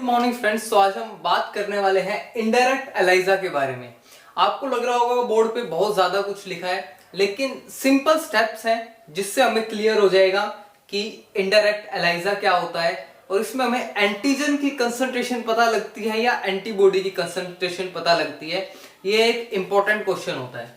Morning friends. तो आज हम बात करने वाले हैं इनडायरेक्ट एलाइजा के बारे में। आपको लग रहा होगा बोर्ड पे बहुत ज्यादा कुछ लिखा है, लेकिन सिंपल स्टेप्स हैं जिससे हमें क्लियर हो जाएगा कि इनडायरेक्ट एलाइजा क्या होता है और इसमें हमें एंटीजन की कंसंट्रेशन पता लगती है या एंटीबॉडी की कंसंट्रेशन पता लगती है। ये एक इंपॉर्टेंट क्वेश्चन होता है।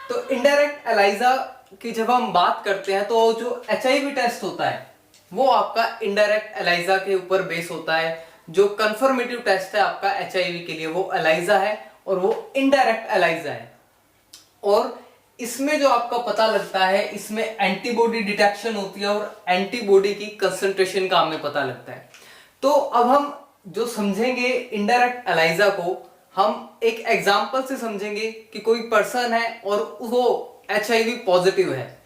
तो इनडायरेक्ट एलाइजा की जब हम बात करते हैं तो जो एचआईवी टेस्ट होता है वो आपका इनडायरेक्ट एलाइजा के ऊपर बेस होता है। जो कंफर्मेटिव टेस्ट है आपका एचआईवी के लिए वो एलाइजा है और वो इनडायरेक्ट एलाइजा है। और इसमें जो आपका पता लगता है इसमें एंटीबॉडी डिटेक्शन होती है और एंटीबॉडी की कंसंट्रेशन का हमें पता लगता है। तो अब हम जो समझेंगे इनडायरेक्ट एलाइजा को हम एक एग्जांपल से समझेंगे कि कोई पर्सन है और वो एचआईवी पॉजिटिव है,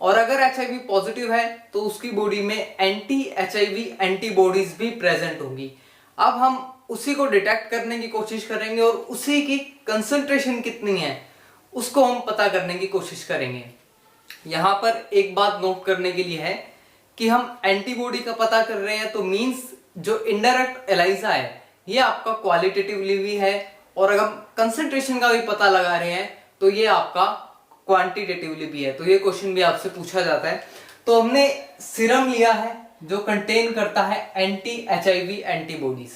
और अगर एचआईवी पॉजिटिव है तो उसकी बॉडी में एंटी एचआईवी एंटीबॉडीज भी प्रेजेंट होंगी। अब हम उसी को डिटेक्ट करने की कोशिश करेंगे और उसी की कंसंट्रेशन कितनी है उसको हम पता करने की कोशिश करेंगे। यहां पर एक बात नोट करने के लिए है कि हम एंटीबॉडी का पता कर रहे हैं तो मींस जो इनडायरेक्ट एलाइजा है ये आपका क्वालिटेटिवली भी है, और अगर हम कंसंट्रेशन का भी पता लगा रहे हैं तो ये आपका क्वांटिटेटिवली भी है। तो ये क्वेश्चन भी आपसे पूछा जाता है। तो हमने सीरम लिया है जो कंटेन करता है एंटी एचआईवी एंटीबॉडीज।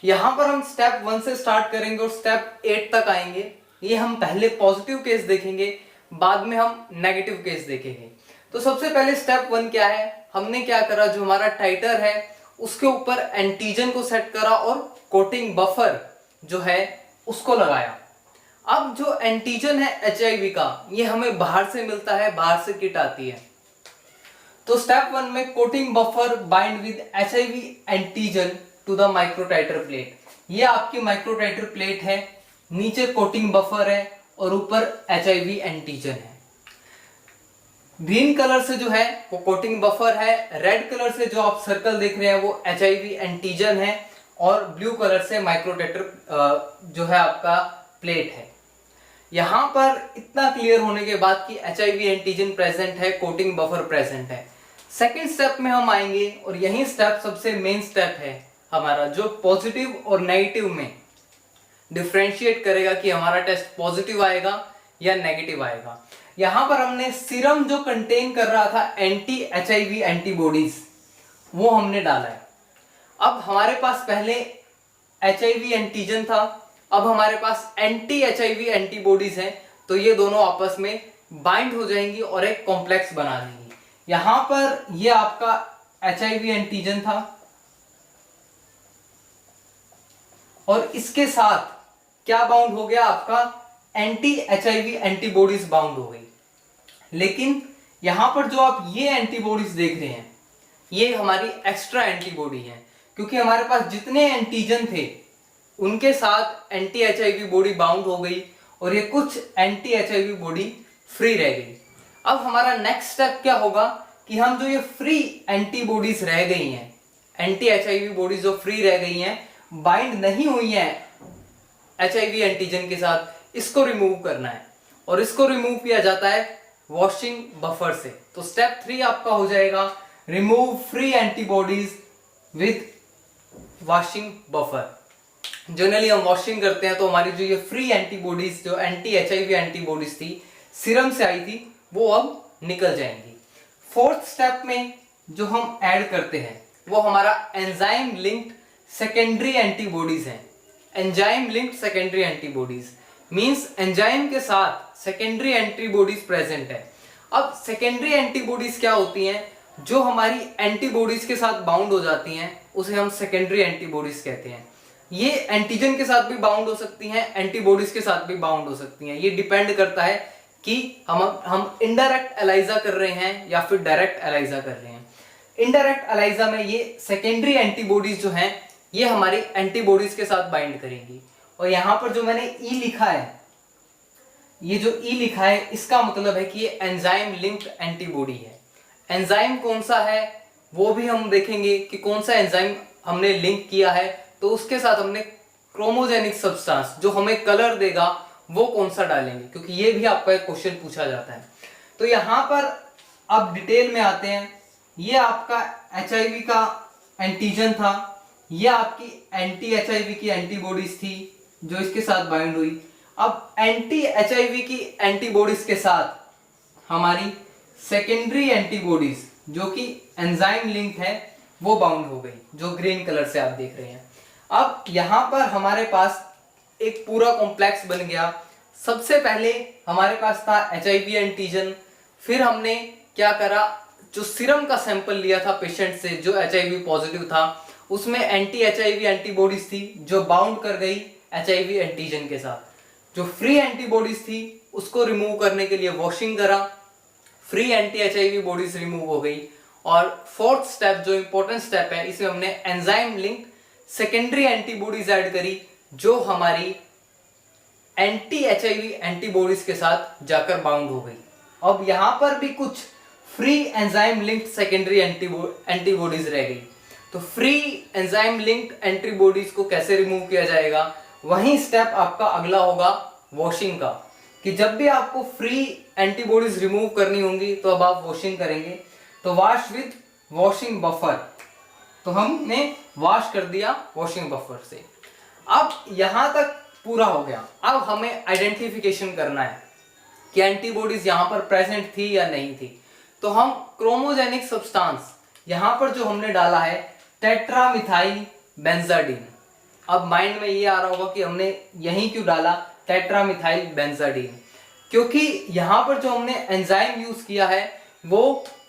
यहां पर हम स्टेप 1 से स्टार्ट करेंगे और स्टेप 8 तक आएंगे। ये हम पहले पॉजिटिव केस देखेंगे, बाद में हम नेगेटिव केस देखेंगे। तो सबसे पहले स्टेप 1 क्या है, हमने क्या करा, जो हमारा टाइटर है उसके ऊपर एंटीजन को सेट करा और कोटिंग बफर जो है उसको लगाया। अब जो एंटीजन है एचआईवी का ये हमें बाहर से मिलता है, बाहर से किट आती है। तो स्टेप 1 में coating buffer bind with HIV antigen to the microtiter plate. ये आपकी माइक्रोटाइटर प्लेट है, नीचे कोटिंग बफर है और ऊपर एचआईवी एंटीजन है। ग्रीन कलर से जो है वो कोटिंग बफर है, रेड कलर से जो आप सर्कल देख रहे हैं वो एचआईवी एंटीजन है, और ब्लू कलर से माइक्रोटाइटर जो है आपका प्लेट है। यहां पर इतना क्लियर होने के बाद कि एचआईवी एंटीजन प्रेजेंट है, कोटिंग बफर प्रेजेंट है, सेकेंड स्टेप में हम आएंगे और यही स्टेप सबसे मेन स्टेप है हमारा, जो पॉजिटिव और नेगेटिव में डिफरेंशिएट करेगा कि हमारा टेस्ट पॉजिटिव आएगा या नेगेटिव आएगा। यहां पर हमने सीरम जो कंटेन कर रहा था एंटी एचआईवी एंटीबॉडीज वो हमने डाला है। अब हमारे पास पहले एचआईवी एंटीजन था, अब हमारे पास एंटी एचआईवी एंटीबॉडीज हैं, तो ये दोनों आपस में बाइंड हो जाएंगी और एक कॉम्प्लेक्स बना देंगी। यहां पर ये आपका एचआईवी एंटीजन था और इसके साथ क्या बाउंड हो गया, आपका एंटी एचआईवी एंटीबॉडीज बाउंड हो गई। लेकिन यहां पर जो आप ये एंटीबॉडीज देख रहे हैं ये हमारी एक्स्ट्रा एंटीबॉडी है, क्योंकि हमारे पास जितने एंटीजन थे उनके साथ एंटी एचआईवी बॉडी बाउंड हो गई और ये कुछ एंटी एचआईवी बॉडी फ्री रह गई। अब हमारा नेक्स्ट स्टेप क्या होगा कि हम जो ये फ्री एंटीबॉडीज रह गई हैं, एंटी एचआईवी बॉडीज जो फ्री रह गई हैं, बाइंड नहीं हुई हैं एचआईवी एंटीजन के साथ, इसको रिमूव करना है। और इसको रिमूव किया जाता है वॉशिंग बफर से। तो स्टेप 3 आपका हो जाएगा remove free antibodies with washing buffer. Generally हम वॉशिंग करते हैं तो हमारी जो ये फ्री एंटीबॉडीज, जो एंटी एचआईवी एंटीबॉडीज थी सीरम से आई थी, वो अब निकल जाएंगी। फोर्थ स्टेप में जो हम ऐड करते हैं वो हमारा एंजाइम लिंक्ड सेकेंडरी एंटीबॉडीज हैं। Enzyme linked secondary antibodies means enzyme के साथ सेकेंडरी एंटीबॉडीज प्रेजेंट है। अब सेकेंडरी एंटीबॉडीज क्या होती हैं, जो हमारी एंटीबॉडीज के साथ बाउंड हो जाती हैं उसे हम सेकेंडरी एंटीबॉडीज कहते हैं। ये एंटीजन के साथ भी बाउंड हो सकती हैं, एंटीबॉडीज के साथ भी बाउंड हो सकती हैं। ये डिपेंड करता है कि हम इनडायरेक्ट एलाइजा कर रहे हैं या फिर डायरेक्ट एलाइजा कर रहे हैं। इनडायरेक्ट एलाइजा में ये सेकेंडरी एंटीबॉडीज जो हैं ये हमारी एंटीबॉडीज के साथ बाइंड करेंगी। और यहां पर जो मैंने ई लिखा है, ये जो ई लिखा है इसका मतलब है कि ये एंजाइम लिंक्ड एंटीबॉडी है। एंजाइम कौन सा है वो भी हम देखेंगे कि कौन सा एंजाइम हमने लिंक किया है, तो उसके साथ हमने क्रोमोजेनिक सब्सटेंस जो हमें कलर देगा वो कौन सा डालेंगे, क्योंकि ये भी आपका एक क्वेश्चन पूछा जाता है। तो यहां पर अब डिटेल में आते हैं। ये आपका एचआईवी का एंटीजन था, ये आपकी एंटी एचआईवी की एंटीबॉडीज थी जो इसके साथ बाइंड हुई। अब एंटी एचआईवी की एंटीबॉडीज के साथ हमारी सेकेंडरी एंटीबॉडीज जो कि एंजाइम लिंक है वो बाउंड हो गई, जो ग्रीन कलर से आप देख रहे हैं। अब यहां पर हमारे पास एक पूरा कॉम्प्लेक्स बन गया। सबसे पहले हमारे पास था एचआईवी एंटीजन, फिर हमने क्या करा, जो सीरम का सैंपल लिया था पेशेंट से जो एचआईवी पॉजिटिव था, उसमें एंटी एचआईवी एंटीबॉडीज थी जो बाउंड कर गई एचआईवी एंटीजन के साथ। जो फ्री एंटीबॉडीज थी उसको रिमूव करने के लिए वॉशिंग करा, free anti HIV bodies remove हो गई। और फोर्थ स्टेप जो इंपॉर्टेंट स्टेप है, इसमें हमने enzyme link secondary antibodies add करी जो हमारी एंटी एचआईवी एंटीबॉडीज के साथ जाकर बाउंड हो गई। अब यहां पर भी कुछ free enzyme linked secondary antibodies रह गई। तो फ्री एंजाइम लिंक्ड एंटीबॉडीज को कैसे रिमूव किया जाएगा, वही स्टेप आपका अगला होगा वॉशिंग का, कि जब भी आपको फ्री एंटीबॉडीज रिमूव करनी होंगी तो अब आप वॉशिंग करेंगे। तो वॉश विद वॉशिंग बफर, तो हमने वॉश कर दिया वॉशिंग बफर से। अब यहां तक पूरा हो गया। अब हमें आइडेंटिफिकेशन करना है कि एंटीबॉडीज यहां पर प्रेजेंट थी या नहीं थी। तो हम क्रोमोजेनिक सब्सटेंस यहां पर जो हमने डाला है टेट्रामिथाइल बेंजाडीन। अब माइंड में ये आ रहा होगा कि हमने यहीं क्यों डाला टेट्रामिथाइल बेंजाडीन, क्योंकि यहां पर जो हमने एंजाइम यूज किया है वो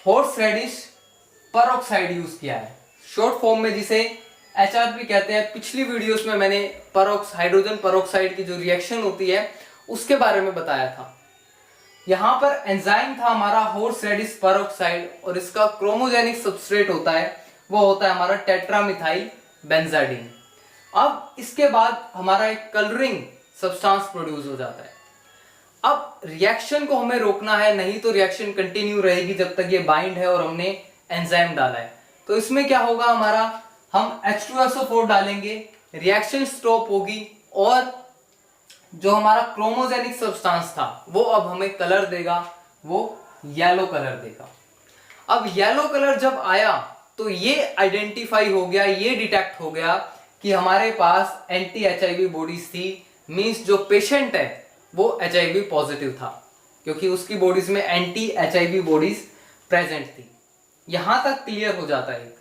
हॉर्स रेडिश परऑक्साइड यूज किया है, शॉर्ट फॉर्म में जिसे HRP कहते हैं। पिछली वीडियोस में मैंने हाइड्रोजन परऑक्साइड की जो रिएक्शन होती है उसके बारे में बताया था। यहां पर एंजाइम था हमारा हॉर्स रेडिश परऑक्साइड, और इसका क्रोमोजेनिक सबस्ट्रेट होता है वो होता है हमारा टेट्रामिथाइल बेंजाडीन। अब इसके बाद हमारा एक कलरिंग सब्सटेंस प्रोड्यूस हो जाता है। अब रिएक्शन को हमें रोकना है, नहीं तो रिएक्शन कंटिन्यू रहेगी जब तक ये बाइंड है और हमने एंजाइम डाला है। तो इसमें क्या होगा, हमारा हम H2SO4 डालेंगे, रिएक्शन स्टॉप होगी और जो हमारा क्रोमोजेनिक सब्सटेंस था वो अब हमें कलर देगा, वो येलो कलर देगा। अब येलो कलर जब आया तो ये आइडेंटिफाई हो गया, ये डिटेक्ट हो गया कि हमारे पास एंटी एचआईवी बॉडीज थी। मींस जो पेशेंट है वो एचआईवी पॉजिटिव था क्योंकि उसकी बॉडीज में एंटी एचआईवी बॉडीज प्रेजेंट थी। यहां तक क्लियर हो जाता है।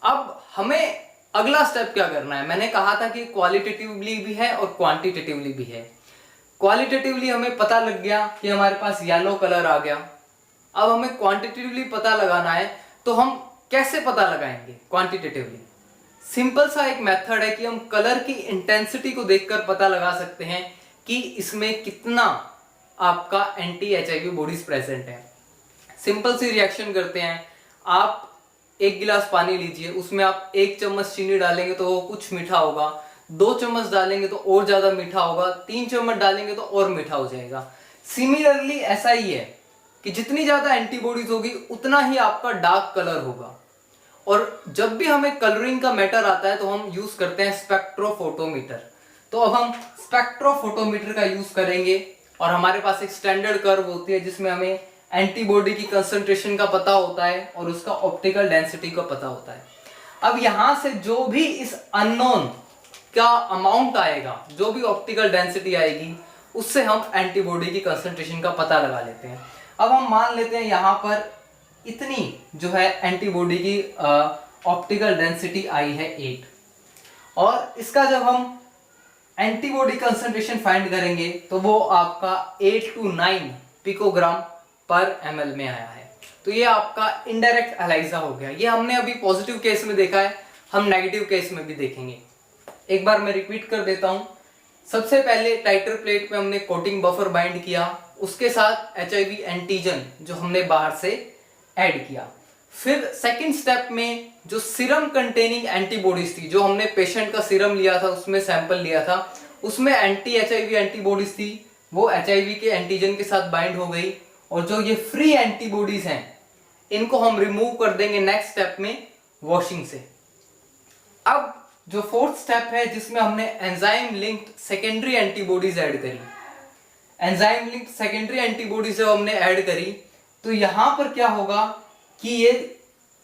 अब हमें अगला स्टेप क्या करना है, मैंने कहा था कि क्वालिटेटिवली भी है और क्वांटिटेटिवली भी है। क्वालिटेटिवली हमें पता लग गया कि हमारे पास येलो कलर आ गया। अब हमें क्वांटिटेटिवली पता लगाना है, तो हम कैसे पता लगाएंगे क्वांटिटेटिवली? सिंपल सा एक मेथड है कि हम कलर की इंटेंसिटी को देखकर पता लगा सकते हैं कि इसमें कितना आपका एंटी एचआईवी बॉडीज प्रेजेंट है। सिंपल सी रिएक्शन करते हैं। आप एक गिलास पानी लीजिए, उसमें आप 1 चम्मच चीनी डालेंगे तो वो कुछ मीठा होगा, 2 चम्मच डालेंगे तो और ज्यादा मीठा होगा, 3 चम्मच डालेंगे तो और मीठा हो जाएगा। सिमिलरली ऐसा ही है कि जितनी ज्यादा एंटीबॉडीज होगी उतना ही आपका डार्क कलर होगा। और जब भी हमें कलरिंग का मैटर आता है तो हम यूज करते हैं स्पेक्ट्रोफोटोमीटर। तो अब हम स्पेक्ट्रोफोटोमीटर का यूज करेंगे और हमारे पास एक स्टैंडर्ड कर्व होती है जिसमें हमें एंटीबॉडी की कंसंट्रेशन का पता होता है और उसका ऑप्टिकल डेंसिटी का पता होता है। अब यहां से जो भी इस अननोन का अमाउंट आएगा, जो भी ऑप्टिकल डेंसिटी आएगी, उससे हम एंटीबॉडी की कंसंट्रेशन का पता लगा लेते हैं। अब हम मान लेते हैं यहां पर इतनी जो है एंटीबॉडी की ऑप्टिकल डेंसिटी आई है 8, और इसका जब हम एंटीबॉडी कंसंट्रेशन फाइंड करेंगे तो वो आपका 8 to 9 पिकोग्राम पर ml में आया है। तो ये आपका इनडायरेक्ट एलाइजा हो गया। ये हमने अभी पॉजिटिव केस में देखा है, हम नेगेटिव केस में भी देखेंगे। एक बार मैं रिपीट कर देता हूं। सबसे पहले टाइटर प्लेट पे हमने कोटिंग बफर बाइंड किया, उसके साथ एचआईवी एंटीजन जो हमने बाहर से ऐड किया। फिर सेकंड स्टेप में जो सीरम कंटेनिंग एंटीबॉडीज थी, जो हमने पेशेंट का सीरम लिया था, उसमें सैंपल लिया था, उसमें एंटी एचआईवी एंटीबॉडीज थी, वो एचआईवी के एंटीजन के साथ बाइंड हो गई। और जो ये फ्री एंटीबॉडीज हैं इनको हम रिमूव कर देंगे नेक्स्ट स्टेप में वॉशिंग से। अब जो फोर्थ स्टेप है जिसमें हमने enzyme linked secondary antibodies add करी, एंजाइम लिंक्ड सेकेंडरी एंटीबॉडीज जब हमने ऐड करी तो यहां पर क्या होगा कि ये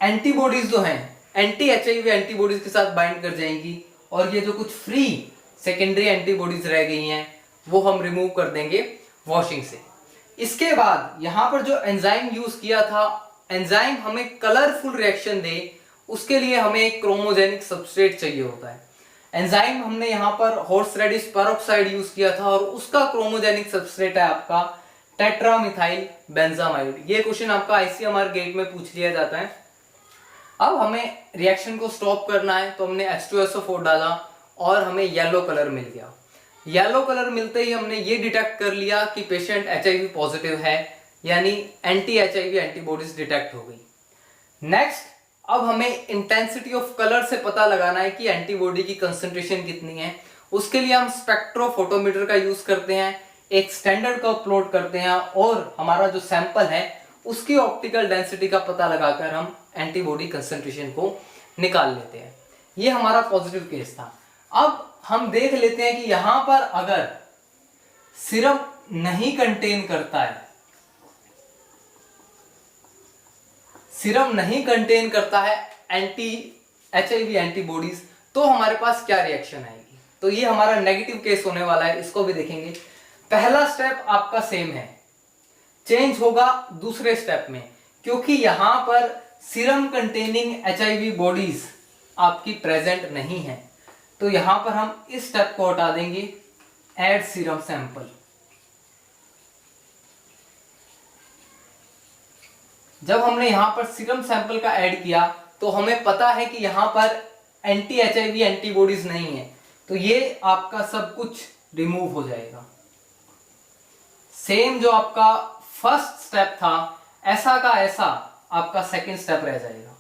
एंटीबॉडीज जो हैं एंटी एचआईवी एंटीबॉडीज के साथ बाइंड कर जाएंगी और ये जो कुछ फ्री सेकेंडरी एंटीबॉडीज रह गई हैं वो हम रिमूव कर देंगे वॉशिंग से। इसके बाद यहाँ पर जो एंजाइम यूज किया था, एंजाइम हमें कलरफुल रिएक्शन दे उसके लिए हमें एक क्रोमोजेनिक सबस्ट्रेट चाहिए होता है। एंजाइम हमने यहाँ पर हॉर्स रेडिश पेरोक्साइड यूज किया था और उसका क्रोमोजेनिक सबस्ट्रेट है आपका टेट्रामिथाइल बेंजामाइड। ये क्वेश्चन आपका आईसीएमआर गेट में पूछ लिया जाता है। अब हमें रिएक्शन को स्टॉप करना है तो हमने H2SO4 डाला और हमें येलो कलर मिल गया। येलो कलर मिलते ही हमने ये डिटेक्ट कर लिया कि पेशेंट एचआईवी पॉजिटिव है, यानी एंटी एचआईवी एंटीबॉडीज डिटेक्ट हो गई। नेक्स्ट, अब हमें इंटेंसिटी ऑफ कलर से पता लगाना है कि एंटीबॉडी की कंसंट्रेशन कितनी है। उसके लिए हम स्पेक्ट्रोफोटोमीटर का यूज करते हैं, एक स्टैंडर्ड का प्लॉट करते हैं और हमारा जो सैंपल है उसकी ऑप्टिकल डेंसिटी का पता लगाकर हम एंटीबॉडी कंसंट्रेशन को निकाल लेते हैं। ये हमारा पॉजिटिव केस था। अब हम देख लेते हैं कि यहां पर अगर सीरम नहीं कंटेन करता है, सीरम नहीं कंटेन करता है एंटी एचआईवी एंटीबॉडीज, तो हमारे पास क्या रिएक्शन आएगी। तो ये हमारा नेगेटिव केस होने वाला है, इसको भी देखेंगे। पहला स्टेप आपका सेम है, चेंज होगा दूसरे स्टेप में, क्योंकि यहां पर सीरम कंटेनिंग एचआईवी बॉडीज आपकी प्रेजेंट नहीं है। तो यहां पर हम इस स्टेप को हटा देंगे, ऐड सीरम सैंपल। जब हमने यहां पर सीरम सैंपल का ऐड किया तो हमें पता है कि यहां पर एंटी एचआईवी एंटीबॉडीज नहीं है, तो ये आपका सब कुछ रिमूव हो जाएगा। सेम जो आपका फर्स्ट स्टेप था ऐसा का ऐसा आपका सेकंड स्टेप रह जाएगा।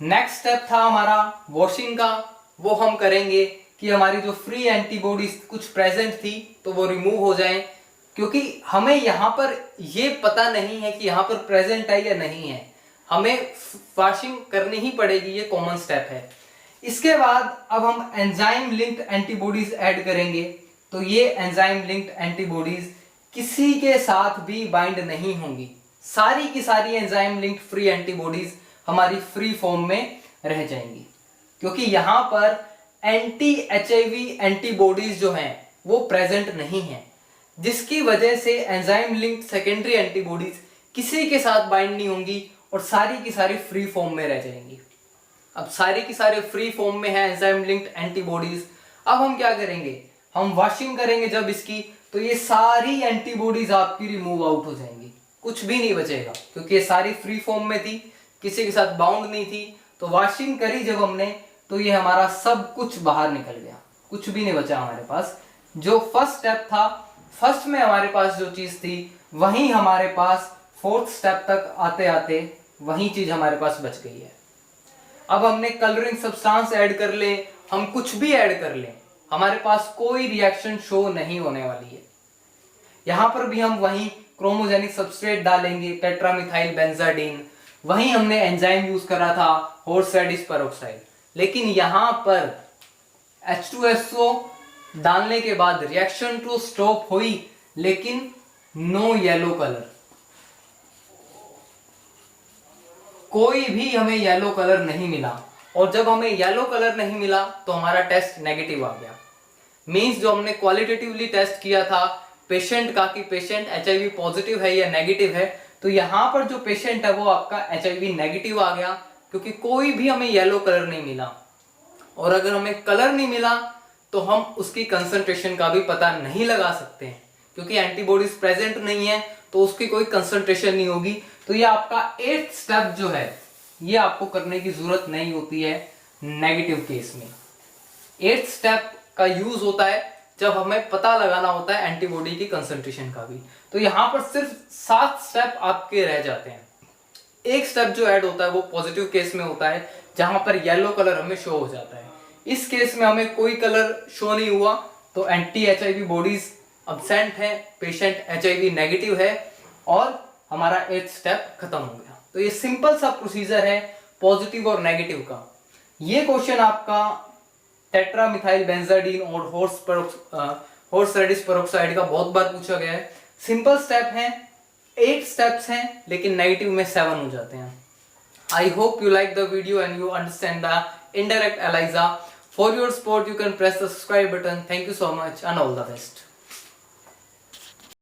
नेक्स्ट स्टेप था हमारा वॉशिंग का, वो हम करेंगे कि हमारी जो फ्री एंटीबॉडीज कुछ प्रेजेंट थी तो वो रिमूव हो जाएं, क्योंकि हमें यहाँ पर ये पता नहीं है कि यहाँ पर प्रेजेंट है या नहीं है। हमें वॉशिंग करनी ही पड़ेगी, ये कॉमन स्टेप है। इसके बाद अब हम एंजाइम लिंक्ड एंटीबॉडीज ऐड करेंगे। तो ये एंजाइम लिंक्ड एंटीबॉडीज किसी के साथ भी बाइंड नहीं होंगी, सारी की सारी एंजाइम लिंक्ड फ्री एंटीबॉडीज हमारी फ्री फॉर्म में रह जाएंगी, क्योंकि यहां पर एंटी एचआईवी एंटीबॉडीज जो हैं वो प्रेजेंट नहीं है, जिसकी वजह से एंजाइम लिंक्ड सेकेंडरी एंटीबॉडीज किसी के साथ बाइंड नहीं होंगी और सारी की सारी फ्री फॉर्म में रह जाएंगी। अब सारी की सारी फ्री फॉर्म में है एंजाइम लिंक्ड एंटीबॉडीज। अब हम क्या करेंगे, हम वॉशिंग करेंगे जब इसकी, तो ये सारी एंटीबॉडीज आपकी रिमूव आउट हो जाएंगी, कुछ भी नहीं बचेगा, क्योंकि ये सारी फ्री फॉर्म में थी, किसी के साथ बाउंड नहीं थी। तो वॉशिंग करी जब हमने तो ये हमारा सब कुछ बाहर निकल गया, कुछ भी नहीं बचा हमारे पास। जो फर्स्ट स्टेप था, फर्स्ट में हमारे पास जो चीज थी वही हमारे पास फोर्थ स्टेप तक आते आते वही चीज हमारे पास बच गई है। अब हमने कलरिंग सब्सटेंस ऐड कर ले, हम कुछ भी ऐड कर ले, हमारे पास कोई रिएक्शन शो नहीं होने वाली है। यहां पर भी हम वही क्रोमोजेनिक सबस्ट्रेट डालेंगे, टेट्रामिथाइल बेंजाडीन, वही हमने एंजाइम यूज करा था हॉर्स रेडिश पेरोक्साइड। लेकिन यहां पर H2SO डालने के बाद रिएक्शन तो स्टॉप हुई, लेकिन नो येलो कलर, कोई भी हमें येलो कलर नहीं मिला। और जब हमें येलो कलर नहीं मिला तो हमारा टेस्ट नेगेटिव आ गया। मींस जो हमने क्वालिटेटिवली टेस्ट किया था पेशेंट का कि पेशेंट एचआईवी पॉजिटिव है या नेगेटिव है, तो यहां पर जो पेशेंट है वो आपका एचआईवी नेगेटिव आ गया, क्योंकि कोई भी हमें येलो कलर नहीं मिला। और अगर हमें कलर नहीं मिला तो हम उसकी कंसंट्रेशन का भी पता नहीं लगा सकते हैं, क्योंकि एंटीबॉडीज प्रेजेंट नहीं है तो उसकी कोई कंसंट्रेशन नहीं होगी। तो ये आपका 8th स्टेप जो है ये आपको करने की जरूरत नहीं होती है नेगेटिव केस में। 8th स्टेप का यूज होता है जब हमें पता लगाना होता है एंटीबॉडी की कंसंट्रेशन का भी। तो यहां पर सिर्फ 7 स्टेप आपके रह जाते हैं। एक स्टेप जो ऐड होता है वो पॉजिटिव केस में होता है, जहां पर येलो कलर हमें शो हो जाता है। इस केस में हमें कोई कलर शो नहीं हुआ, तो एंटी एचआईवी बॉडीज अब्सेंट है, पेशेंट एचआईवी नेगेटिव है और हमारा 8th स्टेप खत्म हो गया। तो ये सिंपल सा प्रोसीजर है पॉजिटिव और नेगेटिव का। ये क्वेश्चन आपका टेट्रामिथाइल बेंजाडीन और हॉर्स रेडिश पेरोक्साइड का बहुत बार पूछा गया है। सिंपल स्टेप है, 8 स्टेप्स हैं, लेकिन नेगेटिव में 7 हो जाते हैं। I hope you like the video and you understand the indirect ELISA. For your support, you can press the subscribe button. Thank you so much and all the best.